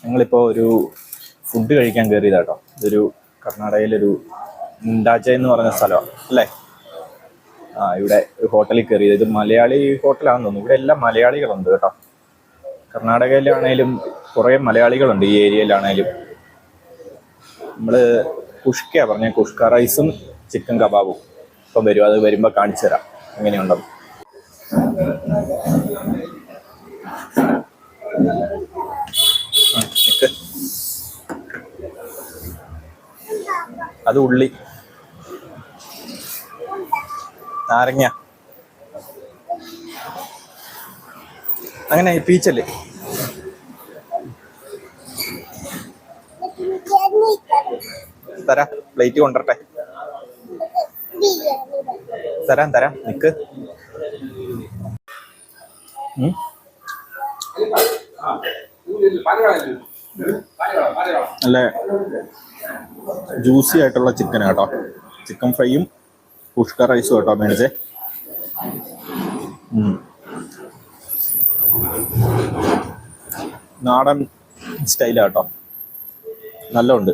ഞങ്ങളിപ്പോൾ ഒരു ഫുഡ് കഴിക്കാൻ കയറിയതാട്ടോ. ഇതൊരു കർണാടകയിലൊരു മുണ്ടാജ എന്ന് പറഞ്ഞ സ്ഥലമാണ് അല്ലേ. ഇവിടെ ഒരു ഹോട്ടലിൽ കയറിയത്. ഇത് മലയാളി ഹോട്ടലാണെന്ന് തോന്നുന്നു. ഇവിടെ എല്ലാം മലയാളികളുണ്ട് കേട്ടോ. കർണാടകയിലാണേലും കുറേ മലയാളികളുണ്ട് ഈ ഏരിയയിലാണേലും. നമ്മൾ കുഷ്കയാണ് പറഞ്ഞത്. കുഷ്ക റൈസും ചിക്കൻ കബാബും ഇപ്പം വരും. അത് വരുമ്പോൾ കാണിച്ചു തരാം എങ്ങനെയുണ്ടെന്ന്. അത് ഉള്ളി, നാരങ്ങ, അങ്ങനെ പീച്ചല്ലേ. തരാം, പ്ലേറ്റ് കൊണ്ടുവരട്ടെ. തരാം നിക്ക്. നല്ല ജ്യൂസി ആയിട്ടുള്ള ചിക്കൻ കേട്ടോ. ചിക്കൻ ഫ്രൈയും കുഷ്ക റൈസും കേട്ടോ മേടിച്ചേ. നാടൻ സ്റ്റൈലാട്ടോ, നല്ല ഉണ്ട്.